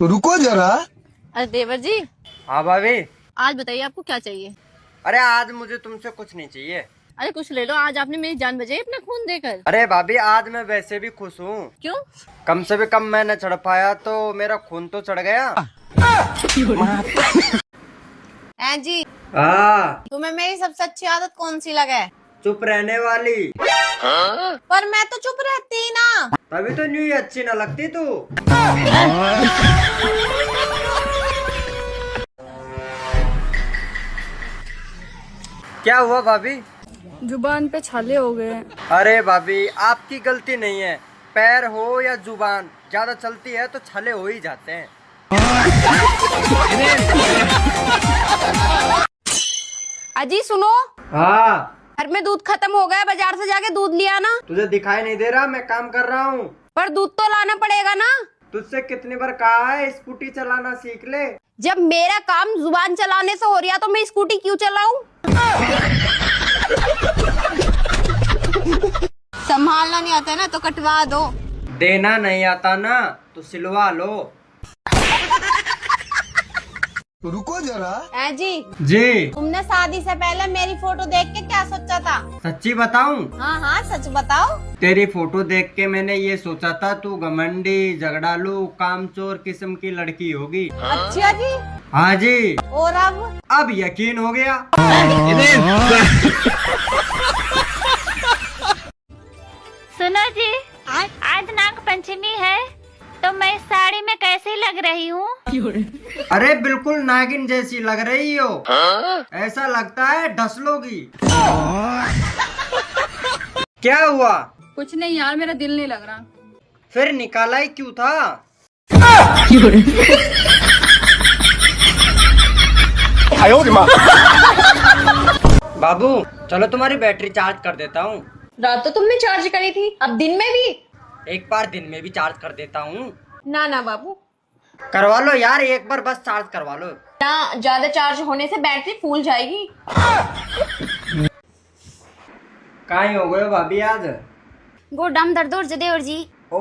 रुको जरा। अरे देवर जी, हाँ भाभी। आज बताइए आपको क्या चाहिए। अरे आज मुझे तुमसे कुछ नहीं चाहिए। अरे कुछ ले लो, आज आपने मेरी जान बचाई अपना खून देकर। अरे भाभी आज मैं वैसे भी खुश हूँ। क्यों? कम से भी कम मैं न चढ़ पाया तो मेरा खून तो चढ़ गया। जी, हाँ तुम्हें मेरी सबसे अच्छी आदत कौन सी लगे? चुप रहने वाली। पर मैं तो चुप रहती ही ना। तभी तो न्यू अच्छी न लगती तू। क्या हुआ भाभी? जुबान पे छाले हो गए। अरे भाभी आपकी गलती नहीं है। पैर हो या जुबान ज्यादा चलती है तो छले हो ही जाते हैं। अजी सुनो, हाँ घर में दूध खत्म हो गया, बाजार से जाके दूध लिया ना। तुझे दिखाई नहीं दे रहा मैं काम कर रहा हूँ। पर दूध तो लाना पड़ेगा ना। तुझसे कितनी बार कहा है स्कूटी चलाना सीख ले। जब मेरा काम जुबान चलाने से हो रहा तो मैं स्कूटी क्यों चलाऊं? संभालना नहीं आता ना तो कटवा दो। देना नहीं आता ना तो सिलवा लो। रुको जरा। जी, जी तुमने शादी से पहले मेरी फोटो देख के क्या सोचा था? सच्ची बताऊं? हाँ हाँ सच बताओ। तेरी फोटो देख के मैंने ये सोचा था तू घमंडी, झगड़ालू, कामचोर किस्म की लड़की होगी। अच्छा जी। हाँ जी। और अब यकीन हो गया। सुनो जी, आज नाग पंचमी है तो मैं साड़ी में कैसी लग रही हूँ? अरे बिल्कुल नागिन जैसी लग रही हो। ऐसा लगता है ढस लोगी। क्या हुआ? कुछ नहीं यार, मेरा दिल नहीं लग रहा। फिर निकाला ही क्यों था? बाबू चलो तुम्हारी बैटरी चार्ज कर देता हूँ। रात तो तुमने चार्ज करी थी, अब दिन में भी? एक बार दिन में भी चार्ज कर देता हूँ। ना ना बाबू, करवा लो यार, एक बार बस चार्ज करवा लो। ना, ज्यादा चार्ज होने से बैटरी फूल जाएगी। कहाँ हो गए भाभी आज? गोडाम दर्द और देवर जी। ओ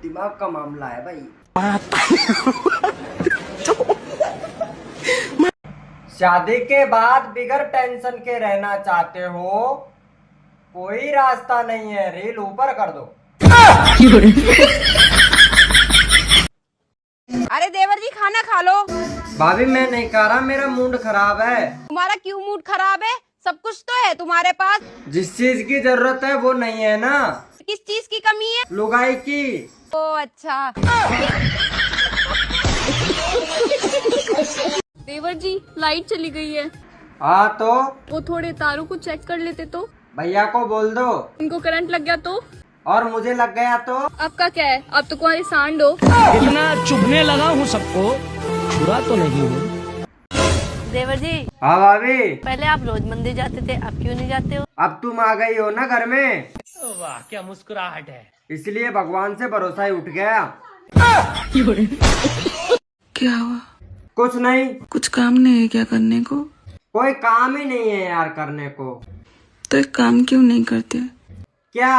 दिमाग का मामला है भाई। शादी के बाद बिगर टेंशन के रहना चाहते हो? कोई रास्ता नहीं है, रील ऊपर कर दो। अरे देवर जी खाना खा लो। भाभी मैं नहीं खा रहा, मेरा मूड खराब है। तुम्हारा क्यों मूड खराब है? सब कुछ तो है तुम्हारे पास। जिस चीज की जरूरत है वो नहीं है ना। किस चीज की कमी है? लुगाई की। ओ अच्छा। देवर जी, लाइट चली गई है। हाँ तो वो थोड़े तारों को चेक कर लेते तो। भैया को बोल दो। उनको करंट लग गया तो? और मुझे लग गया तो? आपका क्या है, आप तो कुंवारी सांड हो। इतना चुभने लगा हूँ सबको, छुरा तो नहीं हूँ। देवर जी, हाँ भाभी। पहले आप रोज मंदिर जाते थे, अब क्यों नहीं जाते हो? अब तुम आ गई हो ना घर में, वाह क्या मुस्कुराहट है। इसलिए भगवान से भरोसा ही उठ गया। क्या हुआ? कुछ नहीं। कुछ काम नहीं है क्या करने को? कोई काम ही नहीं है यार करने को। तो एक काम क्यों नहीं करते? क्या?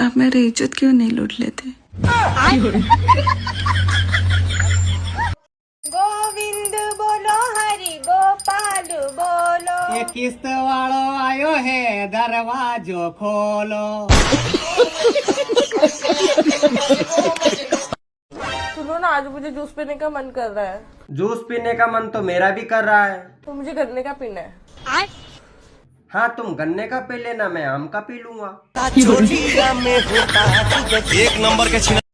आप मेरी इज्जत क्यों नहीं लूट लेते? गोविंद बोलो, हरि गोपाल बोलो। ये किस्त वालो आयो है, दरवाजो खोलो। सुनो ना, आज मुझे जूस पीने का मन कर रहा है। जूस पीने का मन तो मेरा भी कर रहा है। तो मुझे गन्ने का पीना है। हाँ तुम गन्ने का पी लेना, मैं आम का पी लूंगा।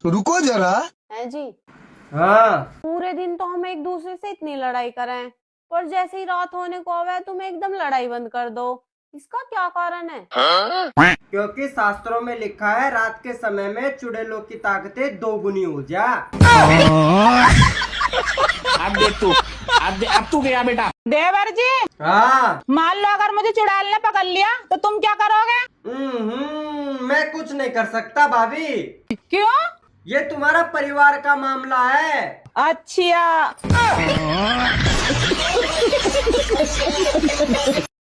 रुको जरा। जी, हाँ पूरे दिन तो हम एक दूसरे से इतनी लड़ाई करें, पर जैसे ही रात होने को आवे तुम एकदम लड़ाई बंद कर दो। इसका क्या कारण है? क्योंकि शास्त्रों में लिखा है रात के समय में चुड़ैलों की ताकतें दोगुनी हो जा। अब देख तू, अब तू गया बेटा। देवर जी, हाँ मान लो अगर मुझे चुड़ैल ने पकड़ लिया तो तुम क्या करोगे? मैं कुछ नहीं कर सकता भाभी। क्यों? ये तुम्हारा परिवार का मामला है। अच्छा।